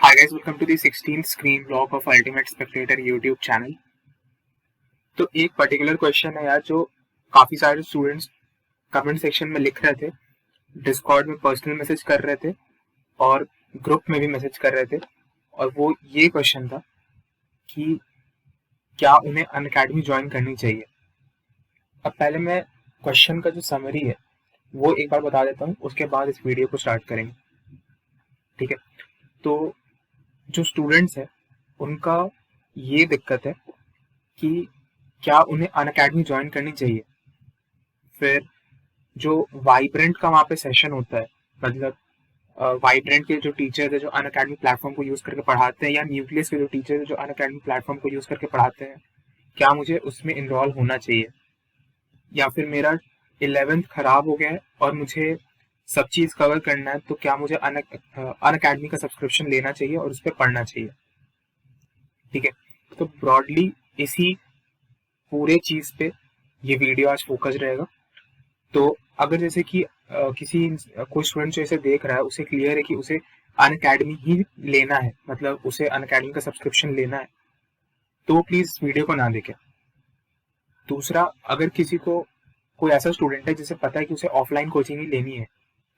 Hi guys, welcome to the 16th screen vlog of Ultimate Spectator YouTube channel। तो एक particular question है यार जो काफी सारे स्टूडेंट्स कमेंट सेक्शन में लिख रहे थे, डिस्कॉर्ड में पर्सनल मैसेज कर रहे थे और ग्रुप में भी मैसेज कर रहे थे। और वो ये क्वेश्चन था कि क्या उन्हें अनअकैडमी ज्वाइन करनी चाहिए। अब पहले मैं क्वेश्चन का जो समरी है वो एक बार बता देता हूँ, उसके बाद इस वीडियो को स्टार्ट करेंगे। ठीक है, तो जो स्टूडेंट्स है उनका ये दिक्कत है कि क्या उन्हें अनअकैडमी ज्वाइन करनी चाहिए। फिर जो वाइब्रेंट का वहाँ पे सेशन होता है, मतलब वाइब्रेंट के जो टीचर्स है जो अनअकैडमी प्लेटफॉर्म को यूज करके पढ़ाते हैं, या न्यूक्लियस के जो टीचर्स है जो अनअकैडमी प्लेटफॉर्म को यूज करके पढ़ाते हैं, क्या मुझे उसमें इन्वॉल्व होना चाहिए। या फिर मेरा 11th खराब हो गया है और मुझे सब चीज कवर करना है, तो क्या मुझे अनअकैडमी का सब्सक्रिप्शन लेना चाहिए और उस पर पढ़ना चाहिए। ठीक है, तो ब्रॉडली इसी पूरे चीज पे ये वीडियो आज फोकस रहेगा। तो अगर जैसे कि कोई स्टूडेंट जो इसे देख रहा है उसे क्लियर है कि उसे अनअकैडमी ही लेना है, मतलब उसे अनअकैडमी का सब्सक्रिप्शन लेना है, तो वो प्लीज इस वीडियो को ना देखे। दूसरा, अगर किसी को कोई ऐसा स्टूडेंट है जिसे पता है कि उसे ऑफलाइन कोचिंग ही लेनी है,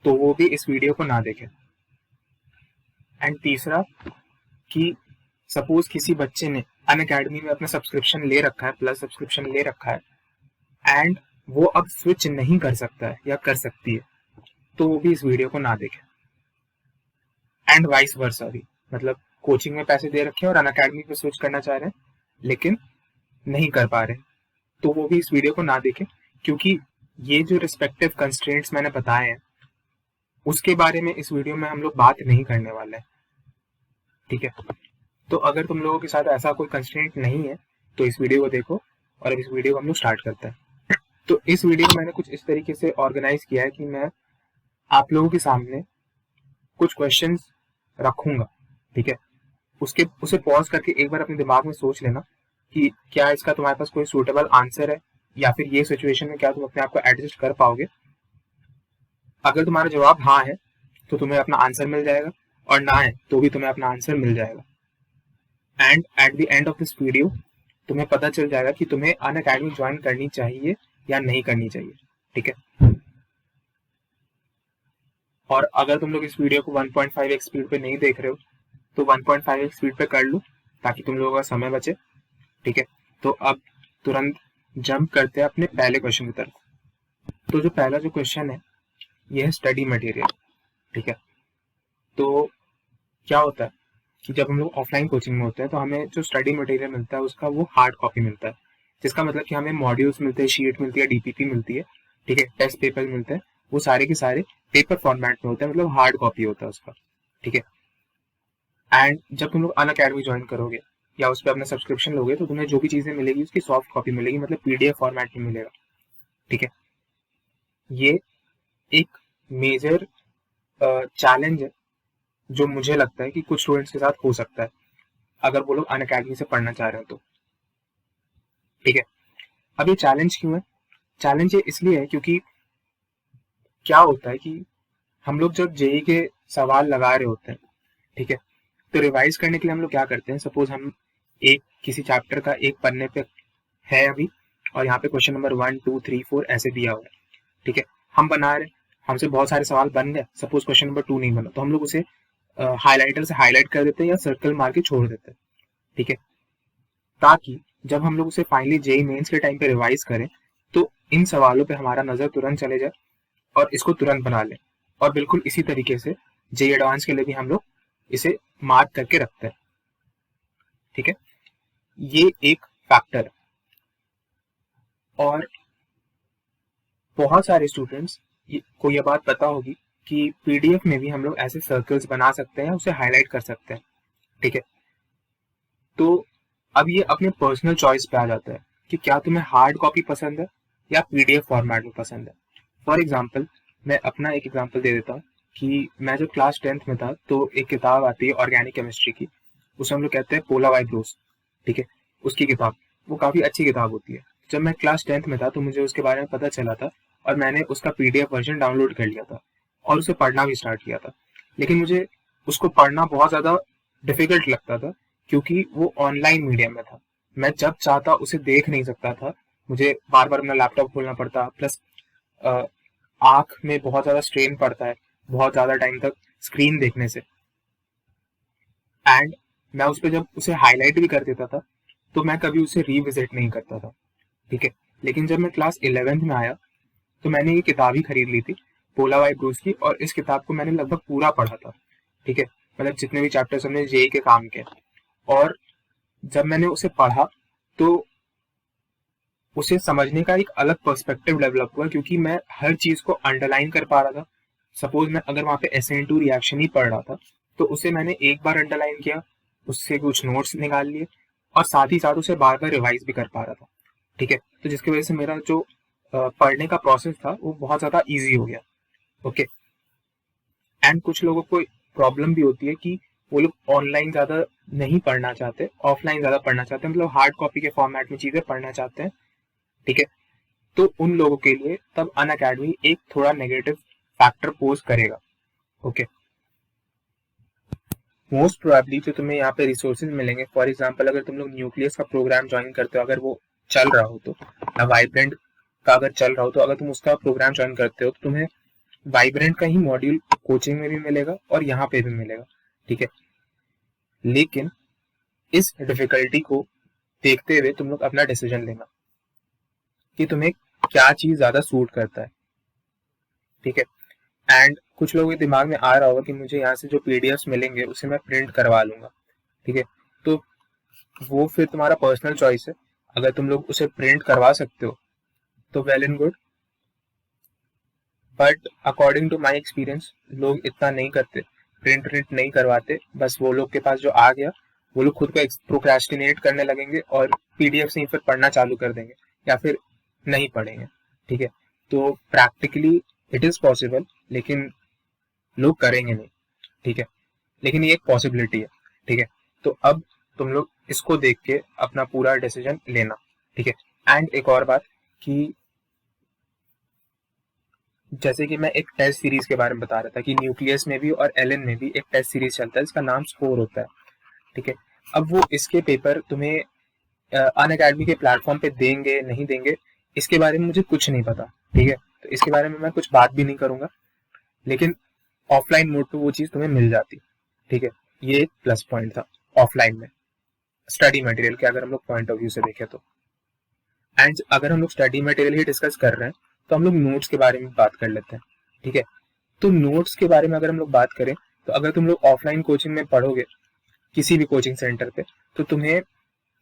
तो वो भी इस वीडियो को ना देखे। एंड तीसरा, कि सपोज किसी बच्चे ने अनअकैडमी में अपना सब्सक्रिप्शन ले रखा है, प्लस सब्सक्रिप्शन ले रखा है एंड वो अब स्विच नहीं कर सकता है या कर सकती है, तो वो भी इस वीडियो को ना देखे। एंड वाइस वर्सा भी, मतलब कोचिंग में पैसे दे रखे हैं और अनअकैडमी पे स्विच करना चाह रहे हैं लेकिन नहीं कर पा रहे, तो वो भी इस वीडियो को ना देखें, क्योंकि ये जो रिस्पेक्टिव कंस्ट्रेंट्स मैंने बताए हैं उसके बारे में इस वीडियो में हम लोग बात नहीं करने वाले हैं। ठीक है, तो अगर तुम लोगों के साथ ऐसा कोई कंस्ट्रेंट नहीं है तो इस वीडियो को देखो, और अब इस वीडियो को हम लोग स्टार्ट करते हैं। तो इस वीडियो को मैंने कुछ इस तरीके से ऑर्गेनाइज किया है कि मैं आप लोगों के सामने कुछ क्वेश्चंस रखूंगा। ठीक है, उसे पॉज करके एक बार अपने दिमाग में सोच लेना कि क्या इसका तुम्हारे पास कोई सूटेबल आंसर है, या फिर ये सिचुएशन में क्या तुम अपने आप को एडजस्ट कर पाओगे। अगर तुम्हारा जवाब हाँ है तो तुम्हें अपना आंसर मिल जाएगा, और ना है तो भी तुम्हें अपना आंसर मिल जाएगा। And at the end of this video तुम्हें पता चल जाएगा कि तुम्हें अनअकैडमी ज्वाइन करनी चाहिए या नहीं करनी चाहिए। ठीक है, और अगर तुम लोग इस वीडियो को 1.5x स्पीड पे नहीं देख रहे हो तो 1.5x स्पीड पे कर लो ताकि तुम लोगों का समय बचे। ठीक है, तो अब तुरंत जंप करते हैं अपने पहले क्वेश्चन की तरफ। तो जो पहला जो क्वेश्चन है ये है स्टडी मटेरियल। ठीक है, तो क्या होता है कि जब हम लोग ऑफलाइन कोचिंग में होते हैं तो हमें जो स्टडी मटेरियल मिलता है उसका वो हार्ड कॉपी मिलता है, जिसका मतलब कि हमें मॉड्यूल्स मिलते हैं, शीट मिलती है, डीपीपी मिलती है। ठीक है, टेस्ट पेपर मिलते हैं, वो सारे के सारे पेपर फॉर्मेट में होते हैं, मतलब हार्ड कॉपी होता है उसका। ठीक है, एंड जब तुम लोग अनअकैडमी ज्वाइन करोगे या उस पर अपना सब्सक्रिप्शन लोगे तो तुम्हें जो भी चीजें मिलेगी उसकी सॉफ्ट कॉपी मिलेगी, मतलब पीडीएफ फॉर्मेट में मिलेगा। ठीक है, ये एक मेजर चैलेंज है जो मुझे लगता है कि कुछ स्टूडेंट्स के साथ हो सकता है अगर वो लोग अनअकैडमी से पढ़ना चाह रहे हो तो। ठीक है, अब ये चैलेंज क्यों है? चैलेंज ये इसलिए है क्योंकि क्या होता है कि हम लोग जब जेई के सवाल लगा रहे होते हैं, ठीक है, तो रिवाइज करने के लिए हम लोग क्या करते हैं, सपोज हम एक किसी चैप्टर का एक पन्ने पे है अभी, और यहाँ पे क्वेश्चन नंबर 1 2 3 4 ऐसे दिया हुआ है। ठीक है, हम बना रहे, हमसे बहुत सारे सवाल बन गए, सपोज क्वेश्चन नंबर 2 नहीं बना तो हम लोग उसे हाईलाइटर से हाईलाइट कर देते हैं या सर्कल मार के छोड़ देते हैं। ठीक है, ताकि जब हम लोग उसे फाइनली जेई मेंस के टाइम पे रिवाइज करें तो इन सवालों पे हमारा नजर तुरंत चले जाए और इसको तुरंत बना लें। और बिल्कुल इसी तरीके से जेई एडवांस के लिए भी हम लोग इसे मार्क करके रखते हैं। ठीक है, ये एक फैक्टर है। और बहुत सारे स्टूडेंट्स को यह बात पता होगी कि पीडीएफ में भी हम लोग ऐसे सर्कल्स बना सकते हैं, उसे हाईलाइट कर सकते हैं। ठीक है, तो अब ये अपने पर्सनल चॉइस पे आ जाता है कि क्या तुम्हें हार्ड कॉपी पसंद है या पीडीएफ फॉर्मेट में पसंद है। फॉर एग्जाम्पल, मैं अपना एक एग्जाम्पल दे देता हूँ कि मैं जब क्लास 10th में था तो एक किताब आती है ऑर्गेनिक केमिस्ट्री की, उसे हम लोग कहते हैं पोला वाई ब्रोस। ठीक है, उसकी किताब, वो काफी अच्छी किताब होती है। जब मैं क्लास 10th में था तो मुझे उसके बारे में पता चला था और मैंने उसका पीडीएफ वर्जन डाउनलोड कर लिया था और उसे पढ़ना भी स्टार्ट किया था। लेकिन मुझे उसको पढ़ना बहुत ज्यादा डिफिकल्ट लगता था क्योंकि वो ऑनलाइन मीडियम में था। मैं जब चाहता उसे देख नहीं सकता था, मुझे बार बार अपना लैपटॉप खोलना पड़ता, प्लस आंख में बहुत ज्यादा स्ट्रेन पड़ता है बहुत ज्यादा टाइम तक स्क्रीन देखने से। एंड मैं उस पर जब उसे हाईलाइट भी कर देता था तो मैं कभी उसे रिविजिट नहीं करता था, ठीक है। लेकिन जब मैं क्लास 11th में आया तो मैंने ये किताब ही खरीद ली थी, पोला वाई ब्रूस की, और इस किताब को मैंने लगभग पूरा पढ़ा था, ठीक है। मतलब जितने भी चैप्टर्स हमने जेई के काम के, और जब मैंने उसे पढ़ा तो उसे समझने का एक अलग पर्सपेक्टिव डेवलप हुआ, क्योंकि मैं हर चीज को अंडरलाइन कर पा रहा था। सपोज मैं अगर वहां पे SN2 रिएक्शन ही पढ़ रहा था तो उसे मैंने एक बार अंडरलाइन किया, उससे कुछ नोट्स निकाल लिए, और साथ ही साथ उसे बार बार रिवाइज भी कर पा रहा था, ठीक है। तो जिसकी वजह से मेरा जो पढ़ने का प्रोसेस था वो बहुत ज्यादा ईजी हो गया, ओके। एंड कुछ लोगों को प्रॉब्लम भी होती है कि वो लोग ऑनलाइन ज्यादा नहीं पढ़ना चाहते, ऑफलाइन ज्यादा पढ़ना चाहते हैं, मतलब हार्ड कॉपी के फॉर्मेट में चीजें पढ़ना चाहते हैं, ठीक है। तो उन लोगों के लिए तब अनअकैडमी एक थोड़ा नेगेटिव फैक्टर पोज करेगा, ओके। मोस्ट प्रोबेबली जो तुम्हें यहाँ पे रिसोर्सेज मिलेंगे, फॉर एग्जांपल अगर तुम लोग न्यूक्लियस का प्रोग्राम ज्वाइन करते हो, अगर वो चल रहा हो तो, या वाइब्रेंट का अगर चल रहा हो तो, अगर तुम उसका प्रोग्राम ज्वाइन करते हो तो तुम्हें वाइब्रेंट का ही मॉड्यूल कोचिंग में भी मिलेगा और यहाँ पे भी मिलेगा, ठीक है। लेकिन इस डिफिकल्टी को देखते हुए तुम लोग अपना डिसीजन लेना कि तुम्हें क्या चीज ज्यादा सूट करता है, ठीक है। एंड कुछ लोगों के दिमाग में आ रहा होगा कि मुझे यहाँ से जो पीडीएफ मिलेंगे उसे मैं प्रिंट करवा लूंगा, ठीक है। तो वो फिर तुम्हारा पर्सनल चॉइस है। अगर तुम लोग उसे प्रिंट करवा सकते हो तो well and good, but according to my experience लोग इतना नहीं करते, प्रिंट नहीं करवाते। बस वो लोग के पास जो आ गया वो लोग खुद को प्रोक्रेस्टिनेट करने लगेंगे और पीडीएफ से ही फिर पढ़ना चालू कर देंगे, या फिर नहीं पढ़ेंगे, ठीक है। तो प्रैक्टिकली इट इज पॉसिबल, लेकिन लोग करेंगे नहीं, ठीक है। लेकिन ये एक पॉसिबिलिटी है, ठीक है। तो अब तुम लोग इसको देख के अपना पूरा डिसीजन लेना, ठीक है। एंड एक और बात कि जैसे कि मैं एक टेस्ट सीरीज के बारे में बता रहा था कि न्यूक्लियस में भी और एलन में भी एक टेस्ट सीरीज चलता है, इसका नाम स्कोर होता है, ठीक है। अब वो इसके पेपर तुम्हें अनअकैडमी के प्लेटफॉर्म पे देंगे नहीं देंगे, इसके बारे में मुझे कुछ नहीं पता, ठीक है। तो इसके बारे में मैं कुछ बात भी नहीं करूंगा, लेकिन ऑफलाइन मोड पे वो चीज तुम्हें मिल जाती, ठीक है। ये एक प्लस पॉइंट था ऑफलाइन में स्टडी मटेरियल के, अगर हम लोग पॉइंट ऑफ व्यू से देखें तो। एंड अगर हम लोग स्टडी मटेरियल ही डिस्कस कर रहे हैं तो हम लोग नोट्स के बारे में बात कर लेते हैं, ठीक है। तो नोट्स के बारे में अगर हम लोग बात करें तो अगर तुम लोग ऑफलाइन कोचिंग में पढ़ोगे किसी भी कोचिंग सेंटर पे, तो तुम्हें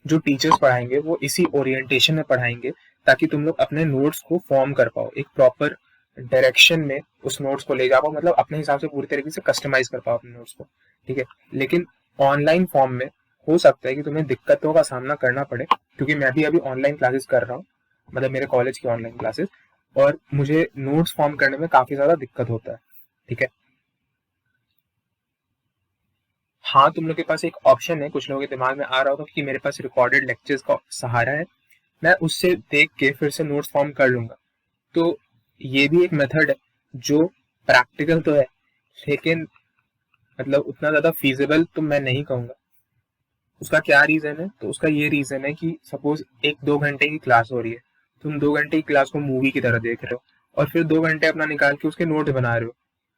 जो टीचर्स पढ़ाएंगे वो इसी ओरिएंटेशन में पढ़ाएंगे ताकि तुम लोग अपने नोट्स को फॉर्म कर पाओ, एक प्रॉपर डायरेक्शन में उस नोट्स को ले जा पाओ, मतलब अपने हिसाब से पूरी तरीके से कस्टमाइज कर पाओ अपने नोट्स को, ठीक है। लेकिन ऑनलाइन फॉर्म में हो सकता है कि तुम्हें दिक्कतों का सामना करना पड़े, क्योंकि मैं भी अभी ऑनलाइन क्लासेस कर रहा हूँ, मतलब मेरे कॉलेज की ऑनलाइन क्लासेस, और मुझे नोट्स फॉर्म करने में काफी ज्यादा दिक्कत होता है, ठीक है। हाँ, तुम लोग के पास एक ऑप्शन है, कुछ लोगों के दिमाग में आ रहा होगा कि मेरे पास रिकॉर्डेड लेक्चर्स का सहारा है, मैं उससे देख के फिर से नोट्स फॉर्म कर लूंगा। तो ये भी एक मेथड है जो प्रैक्टिकल तो है, लेकिन मतलब उतना ज्यादा फीजिबल तो मैं नहीं कहूंगा। उसका क्या रीजन है? तो उसका ये रीजन है कि सपोज 1-2 घंटे की क्लास हो रही है, तुम 2 घंटे की क्लास को मूवी की तरह देख रहे हो और फिर 2 घंटे अपना निकाल के उसके नोट बना रहे हो,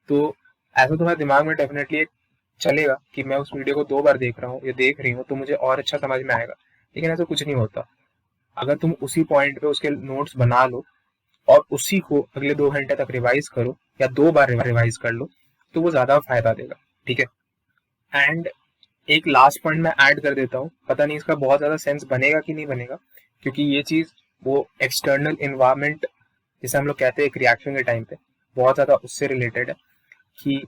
तो ऐसा तुम्हारे दिमाग में डेफिनेटली एक चलेगा कि मैं उस वीडियो को 2 बार देख रहा हूँ या देख रही हूँ तो मुझे और अच्छा समझ में आएगा। लेकिन ऐसा कुछ नहीं होता। अगर तुम उसी पॉइंट पे उसके नोट्स बना लो और उसी को अगले 2 घंटे तक रिवाइज करो या 2 बार रिवाइज कर लो तो वो ज्यादा फायदा देगा, ठीक है। एंड एक लास्ट पॉइंट मैं ऐड कर देता हूँ, पता नहीं इसका बहुत ज्यादा सेंस बनेगा कि नहीं बनेगा, क्योंकि ये चीज वो एक्सटर्नल इन्वायरमेंट जिसे हम लोग कहते हैं एक रिएक्शन के टाइम पे बहुत ज्यादा उससे रिलेटेड है कि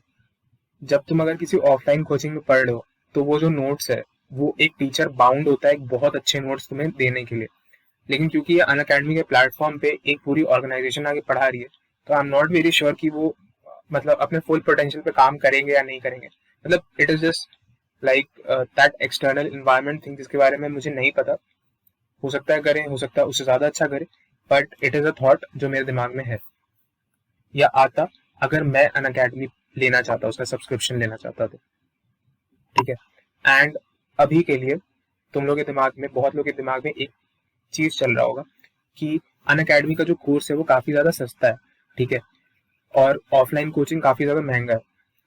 जब तुम अगर किसी ऑफलाइन कोचिंग में पढ़ रहे हो तो वो जो नोट्स है वो एक टीचर बाउंड होता है एक बहुत अच्छे नोट्स तुम्हें देने के लिए, लेकिन क्योंकि ये अनअकैडमी के प्लेटफॉर्म पे एक पूरी ऑर्गेनाइजेशन आगे पढ़ा रही है तो I am not very sure कि वो मतलब अपने फुल पोटेंशियल पे काम करेंगे या नहीं करेंगे। मतलब it is just like that external environment thing जिसके बारे में मुझे नहीं पता, हो सकता है करें, हो सकता है उससे ज्यादा अच्छा करें, but it is a thought जो मेरे दिमाग में है या आता अगर मैं अनअकैडमी लेना चाहता, उसका सब्सक्रिप्शन लेना चाहता तो, ठीक है। एंड अभी के लिए तुम लोग के दिमाग में, बहुत लोग के दिमाग में एक चीज चल रहा होगा कि अनअकैडमी का जो कोर्स है वो काफी ज्यादा सस्ता है, ठीक है, और ऑफलाइन कोचिंग काफी ज्यादा महंगा है।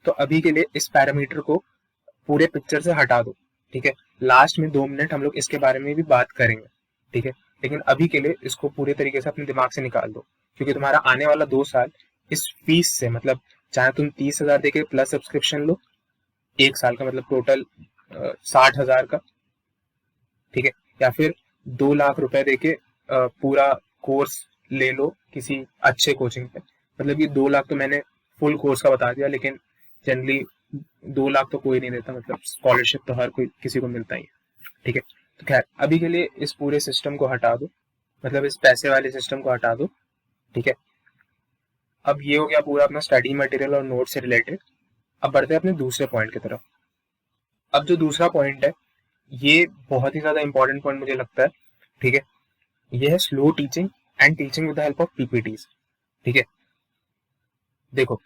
तो अभी के लिए इस पैरामीटर को पूरे पिक्चर से हटा दो, ठीक है। लास्ट में 2 मिनट हम लोग इसके बारे में भी बात करेंगे, ठीक है, लेकिन अभी के लिए इसको पूरे तरीके से अपने दिमाग से निकाल दो, क्योंकि तुम्हारा आने वाला 2 साल इस फीस से, मतलब चाहे तुम 30,000 देके प्लस सब्सक्रिप्शन लो 1 साल का, मतलब टोटल 60,000 का, ठीक है, या फिर 2 लाख रुपए देके पूरा कोर्स ले लो किसी अच्छे कोचिंग पे। मतलब ये 2 लाख तो मैंने फुल कोर्स का बता दिया, लेकिन जनरली 2 लाख तो कोई नहीं देता, मतलब स्कॉलरशिप तो हर कोई किसी को मिलता ही है, ठीक है। तो खैर अभी के लिए इस पूरे सिस्टम को हटा दो, मतलब इस पैसे वाले सिस्टम को हटा दो, ठीक है। अब ये हो गया पूरा अपना स्टडी मटेरियल और नोट से रिलेटेड। अब बढ़ते हैं अपने दूसरे पॉइंट की तरफ। अब जो दूसरा पॉइंट है ये बहुत ही ज्यादा इंपॉर्टेंट पॉइंट मुझे लगता है, ठीक है। ये है slow teaching and teaching with the help of PPTs, ठीक है। देखो,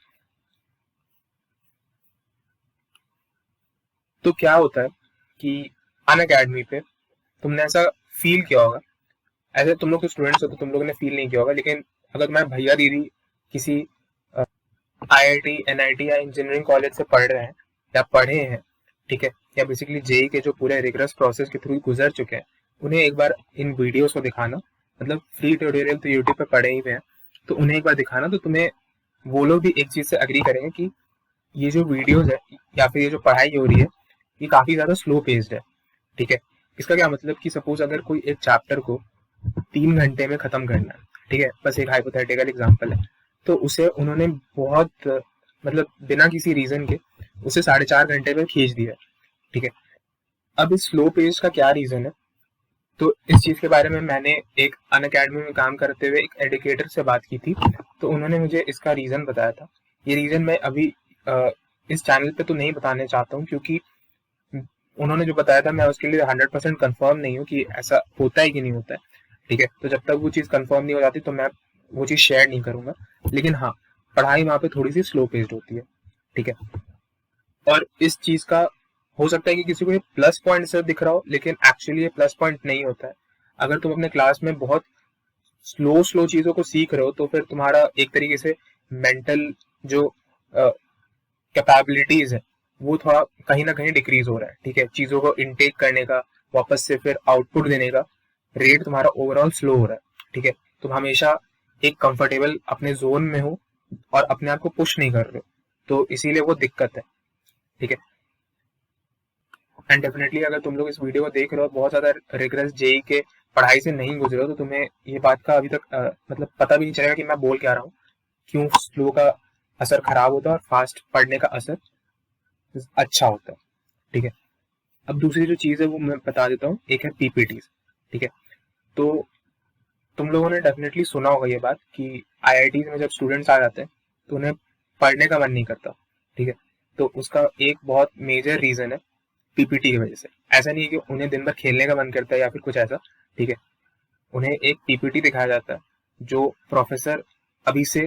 तो क्या होता है कि अनअकैडमी पे तुमने ऐसा फील किया होगा, ऐसे तुम लोग तो स्टूडेंट्स हो तो तुम लोगों ने फील नहीं किया होगा, लेकिन अगर तुम्हारे भैया दीदी किसी आईआईटी एनआईटी या इंजीनियरिंग कॉलेज से पढ़ रहे हैं या पढ़े हैं, ठीक है, या बेसिकली जेई के जो पूरे रिगरस प्रोसेस के थ्रू गुजर चुके हैं, उन्हें एक बार इन वीडियोस को दिखाना, मतलब फ्री ट्यूटोरियल तो यूट्यूब पे पढ़े ही हुए हैं, तो उन्हें एक बार दिखाना, तो तुम्हें वो लोग भी एक चीज से अग्री करेंगे कि ये जो वीडियोस है या फिर ये जो पढ़ाई हो रही है ये काफी ज्यादा स्लो पेस्ड है, ठीक है। इसका क्या मतलब कि सपोज अगर कोई एक चैप्टर को 3 घंटे में खत्म करना है, ठीक है, बस एक हाइपोथेटिकल एग्जांपल है, तो उसे उन्होंने बहुत मतलब बिना किसी रीजन के उसे 4.5 घंटे में खींच दिया, ठीक है। अब इस स्लो पेज का क्या रीजन है, तो इस चीज के बारे में मैंने एक अनअकैडमी में काम करते हुए एक एडुकेटर से बात की थी, तो उन्होंने मुझे इसका रीजन बताया था। ये रीजन मैं अभी इस चैनल पे तो नहीं बताने चाहता हूँ, क्योंकि उन्होंने जो बताया था मैं उसके लिए 100% कंफर्म नहीं हूँ कि ऐसा होता है कि नहीं होता है, ठीक है। तो जब तक वो चीज़ कंफर्म नहीं हो जाती तो मैं वो चीज़ शेयर नहीं करूंगा, लेकिन हाँ, पढ़ाई वहाँ पे थोड़ी सी स्लो पेस्ड होती है, ठीक है। और इस चीज़ का हो सकता है कि किसी को ये प्लस पॉइंट से दिख रहा हो, लेकिन एक्चुअली ये प्लस पॉइंट नहीं होता है। अगर तुम अपने क्लास में बहुत स्लो स्लो चीज़ों को सीख रहे हो तो फिर तुम्हारा एक तरीके से मेंटल जो कैपेबिलिटीज है वो थोड़ा कहीं ना कहीं डिक्रीज हो रहा है, ठीक है। चीजों को इनटेक करने का, वापस से फिर आउटपुट देने का रेट तुम्हारा ओवरऑल स्लो हो रहा है, ठीक है। तुम हमेशा एक कंफर्टेबल अपने जोन में हो और अपने आप को पुश नहीं कर रहे हो, तो इसीलिए वो दिक्कत है, ठीक है। एंड डेफिनेटली अगर तुम लोग इस वीडियो को देख रहे हो बहुत ज्यादा रिगरस जेई के पढ़ाई से नहीं गुजरे हो, तो तुम्हें ये बात का अभी तक मतलब पता भी नहीं चलेगा कि मैं बोल क्या रहा हूँ, क्यों स्लो का असर खराब होता है और फास्ट पढ़ने का असर अच्छा होता है, ठीक है। अब दूसरी जो चीज है वो मैं बता देता हूँ, एक है पीपीटीज, ठीक है। तो तुम लोगों ने डेफिनेटली सुना होगा ये बात कि आईआईटी में जब स्टूडेंट्स आ जाते हैं तो उन्हें पढ़ने का मन नहीं करता, ठीक है। तो उसका एक बहुत मेजर रीजन है पीपीटी की वजह से। ऐसा नहीं है कि उन्हें दिन भर खेलने का मन करता है या फिर कुछ ऐसा, ठीक है। उन्हें एक पीपीटी दिखाया जाता है जो प्रोफेसर अभी से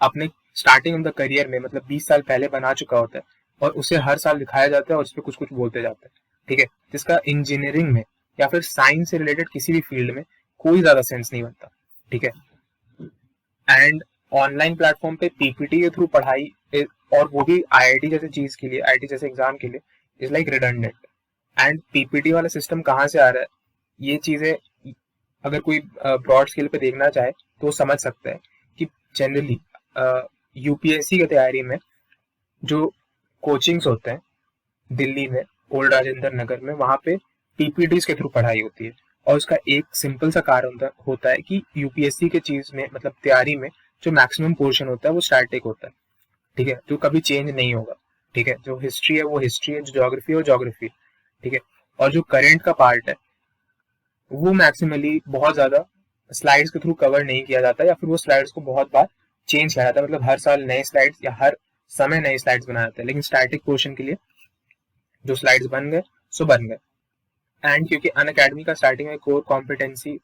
अपने स्टार्टिंग ऑफ द करियर में, मतलब 20 साल पहले बना चुका होता है, और उसे हर साल दिखाया जाता है और उस पर कुछ कुछ बोलते जाते हैं, ठीक है। जिसका इंजीनियरिंग में या फिर साइंस से रिलेटेड किसी भी फील्ड में कोई ज्यादा सेंस नहीं बनता, ठीक है। एंड ऑनलाइन प्लेटफॉर्म पे पीपीटी के थ्रू पढ़ाई और वो भी आईआईटी जैसे चीज के लिए, आईआईटी जैसे एग्जाम के लिए, is like redundant. And PPT वाला सिस्टम कहाँ से आ रहा है, ये चीजें अगर कोई ब्रॉड स्केल पे देखना चाहे तो वो समझ सकता है कि जनरली यूपीएससी की तैयारी में जो कोचिंग्स होते हैं दिल्ली में, ओल्ड राजेंद्र नगर में, वहां पे पीपीटीज के थ्रू पढ़ाई होती है। और उसका एक सिंपल सा कारण होता है कि यूपीएससी के चीज में, मतलब तैयारी में जो मैक्सिमम पोर्शन होता है वो स्टैटिक होता है, ठीक है, जो कभी चेंज नहीं होगा, ठीक है। जो हिस्ट्री है वो हिस्ट्री है, जो ज्योग्राफी है वो ज्योग्राफी, ठीक है। और जो करेंट का पार्ट है वो मैक्सिमली बहुत ज्यादा स्लाइड्स के थ्रू कवर नहीं किया जाता, या फिर वो स्लाइड्स को बहुत बार चेंज किया जाता है, मतलब हर साल नए स्लाइड्स या हर समय नए स्लाइड्स बनाए जाते हैं, लेकिन स्टैटिक पोर्शन के लिए जो स्लाइड्स बन गए सो बन गए। एंड क्योंकि अन अकेडमी का स्टार्टिंग में कोर कॉम्पिटेंसी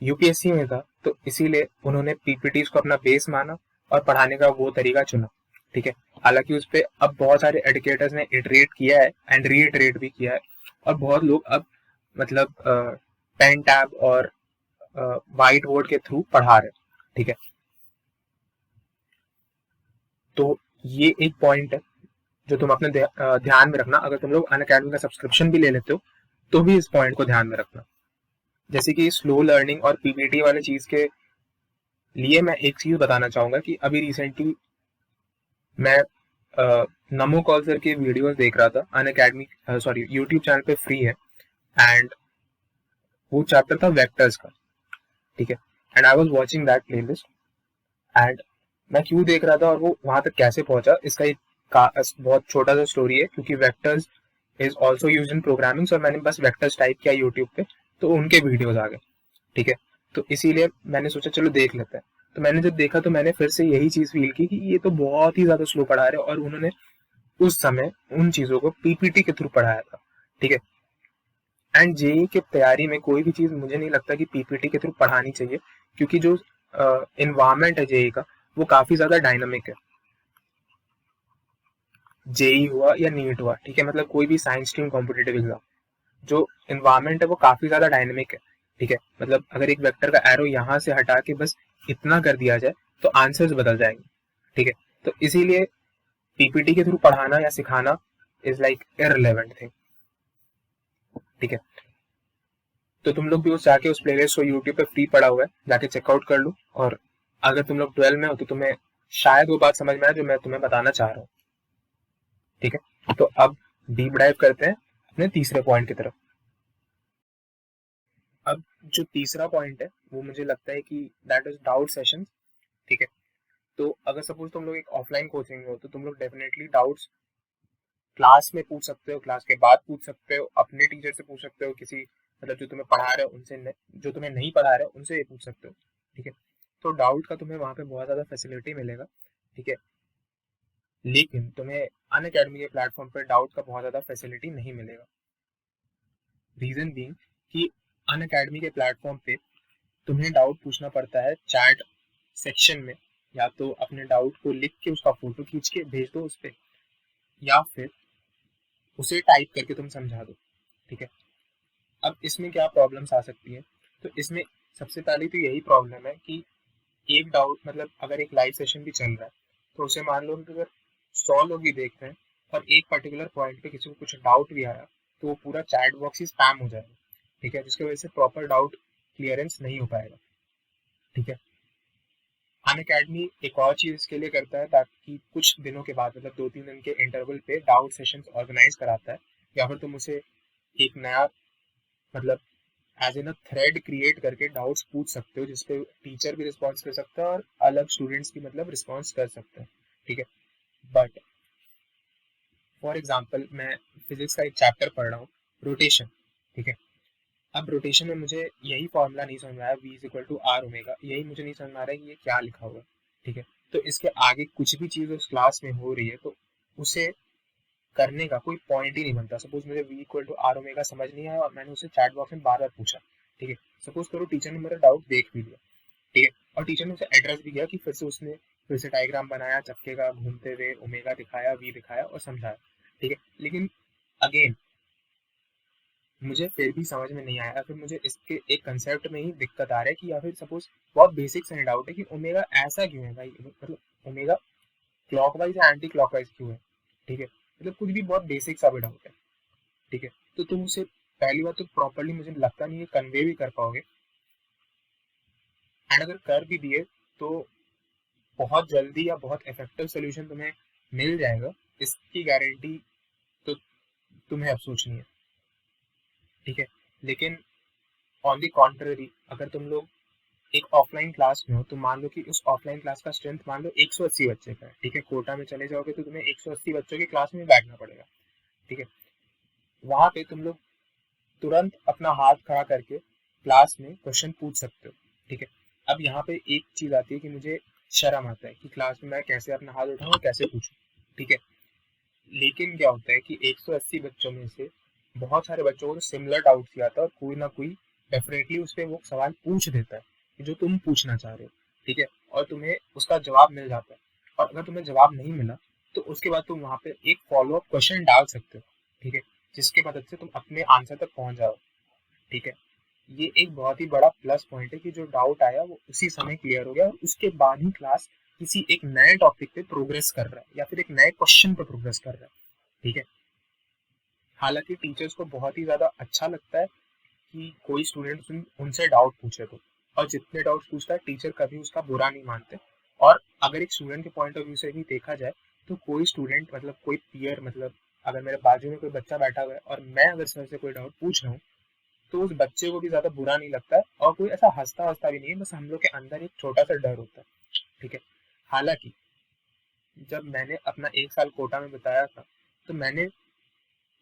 यूपीएससी में था, तो इसीलिए उन्होंने पीपीटीज को अपना बेस माना और पढ़ाने का वो तरीका चुना, ठीक है। हालांकि उस पर अब बहुत सारे एडुकेटर्स ने इटरेट किया है एंड रीइटरेट भी किया है, और बहुत लोग अब मतलब पेन टैब और व्हाइट बोर्ड के थ्रू पढ़ा रहे, ठीक है। तो ये एक पॉइंट है जो तुम अपने ध्यान में रखना। अगर तुम लोग अनअकैडमी का सब्सक्रिप्शन भी ले लेते हो तो भी इस पॉइंट को ध्यान में रखना। जैसे कि स्लो लर्निंग और पीपीटी वाले चीज के लिए मैं एक चीज बताना चाहूंगा कि अभी रिसेंटली मैं नमो कॉल सर के वीडियोस देख रहा था, अनअकैडमी सॉरी यूट्यूब चैनल पे फ्री है, एंड वो चैप्टर था वेक्टर्स का, ठीक है। And I was watching that playlist, and मैं क्यों देख रहा था और वो वहां तक कैसे पहुंचा, इसका एक बहुत छोटा सा स्टोरी है। क्योंकि vectors is also use in programming, और मैंने बस वेक्टर्स टाइप किया यूट्यूब पे तो उनके वीडियोज आ गए, ठीक है। तो इसीलिए मैंने सोचा चलो देख लेते हैं। तो मैंने जब देखा तो मैंने फिर से यही चीज फील की कि ये तो बहुत ही ज्यादा स्लो पढ़ा रहे, और उन्होंने उस समय उन चीजों को पीपीटी के थ्रू पढ़ाया था, ठीक है। एंड जेई की तैयारी में कोई भी चीज मुझे नहीं लगता कि पीपीटी के थ्रू पढ़ानी चाहिए, क्योंकि जो इन्वायरमेंट है जेई का वो काफी ज्यादा डायनामिक है। जेई हुआ या नीट हुआ, ठीक है, मतलब कोई भी साइंस स्ट्रीम कॉम्पिटेटिव एग्जाम, जो इन्वायरमेंट है वो काफी ज्यादा डायनेमिक है, ठीक है। मतलब अगर एक वेक्टर का एरो यहाँ से हटा के बस इतना कर दिया जाए तो आंसर्स बदल जाएंगे, ठीक है। तो इसीलिए पीपीटी के थ्रू पढ़ाना या सिखाना इज लाइक इररिलेवेंट थिंग, ठीक है। तो तुम लोग भी उस जाके उस प्लेलिस्ट को यूट्यूब पे फ्री पड़ा हुआ है, जाके चेकआउट कर लो। और अगर तुम लोग 12 में हो तो तुम्हें शायद वो बात समझ में आए जो मैं तुम्हें बताना चाह रहा हूँ, ठीक है। तो अब डीप डाइव करते हैं अपने तीसरे पॉइंट की तरफ। अब जो तीसरा पॉइंट है वो मुझे लगता है कि दैट इज डाउट सेशन, ठीक है। तो अगर सपोज तुम लोग एक ऑफलाइन कोचिंग में हो तो तुम लोग डेफिनेटली डाउट्स क्लास में पूछ सकते हो, क्लास के बाद पूछ सकते हो, अपने टीचर से पूछ सकते हो, किसी मतलब जो तुम्हें पढ़ा रहे हो उनसे, जो तुम्हें नहीं पढ़ा रहे उनसे पूछ सकते हो, ठीक है। तो डाउट का तुम्हें वहाँ पे बहुत ज़्यादा फैसिलिटी मिलेगा, ठीक है। लेकिन तुम्हें अन अकेडमी के प्लेटफॉर्म पर डाउट का बहुत ज़्यादा फैसिलिटी नहीं मिलेगा। रीजन बीइंग कि अन अकेडमी के प्लेटफॉर्म पे तुम्हें डाउट पूछना पड़ता है चैट सेक्शन में, या तो अपने डाउट को लिख के उसका फोटो खींच के भेज दो उस पर, या फिर उसे टाइप करके तुम समझा दो, ठीक है। अब इसमें क्या प्रॉब्लम्स आ सकती है, तो इसमें सबसे पहले तो यही प्रॉब्लम है कि एक डाउट मतलब अगर एक लाइव सेशन भी चल रहा है तो उसे मान लो कि अगर 100 लोग भी देख रहे हैं और एक पर्टिकुलर पॉइंट पे किसी को कुछ डाउट भी आया तो वो पूरा चैट बॉक्स ही स्पैम हो जाएगा, ठीक है, जिसकी वजह से प्रॉपर डाउट क्लियरेंस नहीं हो पाएगा, ठीक है। अन अकेडमी एक और चीज इसके लिए करता है ताकि कुछ दिनों के बाद मतलब 2-3 दिन के इंटरवल पे डाउट सेशंस ऑर्गेनाइज कराता है, या फिर तुम उसे एक नया मतलब as in a thread create करके डाउट्स पूछ सकते हो, जिसपे टीचर भी रिस्पॉन्स कर सकता है और अलग स्टूडेंट्स भी मतलब रिस्पॉन्स कर सकते हैं, ठीक है। बट फॉर एग्जाम्पल मैं फिजिक्स का एक चैप्टर पढ़ रहा हूँ, रोटेशन, ठीक है। अब रोटेशन में मुझे यही फॉर्मूला नहीं समझ में आया, v is equal to are omega, यही मुझे नहीं समझ में आ रहा है कि ये क्या लिखा हुआ है, ठीक है। तो इसके आगे कुछ भी चीज़ उस क्लास में हो रही है तो उसे करने का कोई पॉइंट ही नहीं बनता। सपोज मुझे v equal to are omega समझ नहीं आया और मैंने उसे चैट बॉक्स में बार बार पूछा, ठीक है। सपोज करो टीचर ने मेरा डाउट देख भी लिया, ठीक है, और टीचर ने उसे एड्रेस भी किया कि फिर से उसने फिर से डायग्राम बनाया चक्के का घूमते हुए, ओमेगा दिखाया, वी दिखाया और समझाया, ठीक है। लेकिन अगेन मुझे फिर भी समझ में नहीं आया, फिर मुझे इसके एक कंसेप्ट में ही दिक्कत आ रहा है कि या फिर सपोज बहुत बेसिक सा डाउट है कि ओमेगा ऐसा क्यों है भाई, मतलब ओमेगा क्लॉकवाइज या एंटी क्लॉकवाइज क्यों है, ठीक है। मतलब कुछ भी बहुत बेसिक सा भी डाउट है, ठीक है। तो तुम उसे पहली बार तो प्रॉपरली मुझे लगता नहीं है कन्वे भी कर पाओगे, एंड अगर कर भी दिए तो बहुत जल्दी या बहुत इफेक्टिव सोल्यूशन तुम्हें मिल जाएगा, इसकी गारंटी तो तुम्हें अब सोचनी है, ठीक है। लेकिन ऑन दी कॉन्ट्ररी अगर तुम लोग एक ऑफलाइन क्लास में हो तो मान लो कि उस ऑफलाइन क्लास का स्ट्रेंथ मान लो 180 बच्चे का है, ठीक है। कोटा में चले जाओगे तो तुम्हें 180 बच्चों की क्लास में बैठना पड़ेगा, ठीक है। वहां पे तुम लोग तुरंत अपना हाथ खड़ा करके क्लास में क्वेश्चन पूछ सकते हो, ठीक है। अब यहाँ पे एक चीज आती है कि मुझे शर्म आता है कि क्लास में मैं कैसे अपना हाथ उठाऊं और कैसे पूछूं, ठीक है। लेकिन क्या होता है कि 180 बच्चों में से बहुत सारे बच्चों को सिमिलर डाउट ही आता है और कोई ना कोई डेफिनेटली उस पर वो सवाल पूछ देता है कि जो तुम पूछना चाह रहे हो, ठीक है, और तुम्हें उसका जवाब मिल जाता है। और अगर तुम्हें जवाब नहीं मिला तो उसके बाद तुम वहाँ पे एक फॉलो अप क्वेश्चन डाल सकते हो, ठीक है, जिसके मदद से तुम अपने आंसर तक पहुंच जाओ, ठीक है। ये एक बहुत ही बड़ा प्लस पॉइंट है कि जो डाउट आया वो उसी समय क्लियर हो गया और उसके बाद ही क्लास किसी एक नए टॉपिक पे प्रोग्रेस कर रहा है या फिर एक नए क्वेश्चन पे प्रोग्रेस कर रहा है, ठीक है। हालांकि टीचर्स को बहुत ही ज्यादा अच्छा लगता है कि कोई स्टूडेंट उनसे डाउट पूछे तो, और जितने डाउट पूछता है टीचर कभी उसका बुरा नहीं मानते। और अगर एक स्टूडेंट के पॉइंट ऑफ व्यू से भी देखा जाए तो कोई स्टूडेंट मतलब कोई पीयर, मतलब अगर मेरे बाजू में कोई बच्चा बैठा हुआ है और मैं अगर सर से कोई डाउट पूछ रहा हूँ तो उस बच्चे को भी ज्यादा बुरा नहीं लगता है और कोई ऐसा हंसता हंसता भी नहीं है, बस हम लोग के अंदर एक छोटा सा डर होता है, ठीक है। हालांकि जब मैंने अपना 1 साल कोटा में बताया था तो मैंने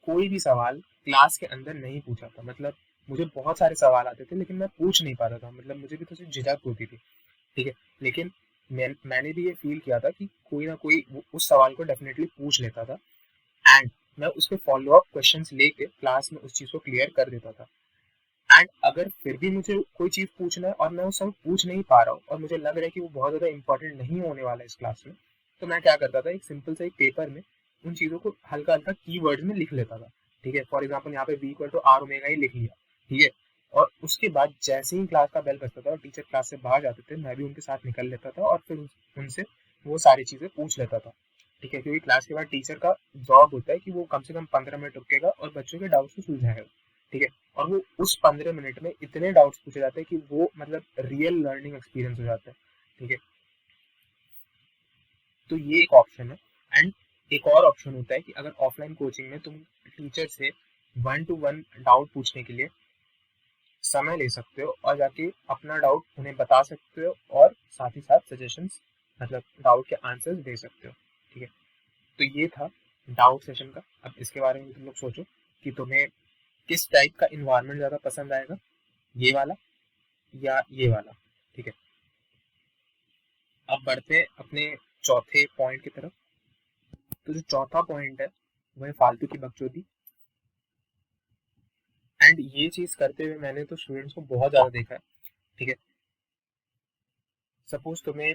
कोई भी सवाल क्लास के अंदर नहीं पूछा था, मतलब मुझे बहुत सारे सवाल आते थे लेकिन मैं पूछ नहीं पाता था, मतलब मुझे भी थोड़ी झिझक होती थी, ठीक है। लेकिन मैंने भी ये फील किया था कि कोई ना कोई उस सवाल को डेफिनेटली पूछ लेता था एंड मैं उस पर फॉलो अप क्वेश्चन लेके क्लास में उस चीज को क्लियर कर देता था। एंड अगर फिर भी मुझे कोई चीज पूछना है और मैं उस समय पूछ नहीं पा रहा हूँ और मुझे लग रहा है कि वो बहुत ज्यादा इंपॉर्टेंट नहीं होने वाला है इस क्लास में, तो मैं क्या करता था, एक सिंपल सा एक पेपर में उन चीजों को हल्का हल्का कीवर्ड्स में लिख लेता था, ठीक है। फॉर एग्जाम्पल यहाँ पे V equal to are omega ही लिख लिया, ठीक है। और उसके बाद जैसे ही क्लास का बेल बजता था और टीचर क्लास से बाहर जाते थे मैं भी उनके साथ निकल लेता था और फिर उनसे वो सारी चीजें पूछ लेता था, ठीक है। क्योंकि क्लास के बाद टीचर का जॉब होता है कि वो कम से कम 15 मिनट रुकेगा और बच्चों के डाउट्स को सुलझाएगा, ठीक है। और वो उस 15 मिनट में इतने डाउट्स पूछे जाते हैं कि वो मतलब रियल लर्निंग एक्सपीरियंस हो जाता है, ठीक है। तो ये एक ऑप्शन है। एंड एक और ऑप्शन होता है कि अगर ऑफलाइन कोचिंग में तुम टीचर से 1 to 1 डाउट पूछने के लिए समय ले सकते हो और जाके अपना डाउट उन्हें बता सकते हो और साथ ही साथ सजेशंस, मतलब डाउट के आंसर्स दे सकते हो, ठीक है। तो ये था डाउट सेशन का। अब इसके बारे में तुम लोग सोचो कि तुम्हें किस टाइप का इन्वायरमेंट ज्यादा पसंद आएगा, ये वाला या ये वाला, ठीक है। अब बढ़ते हैं अपने चौथे पॉइंट की तरफ। तो जो चौथा पॉइंट है वह है फालतू की बकचोदी। एंड ये चीज करते हुए मैंने तो स्टूडेंट्स को बहुत ज्यादा देखा है, ठीक है। सपोज तुम्हें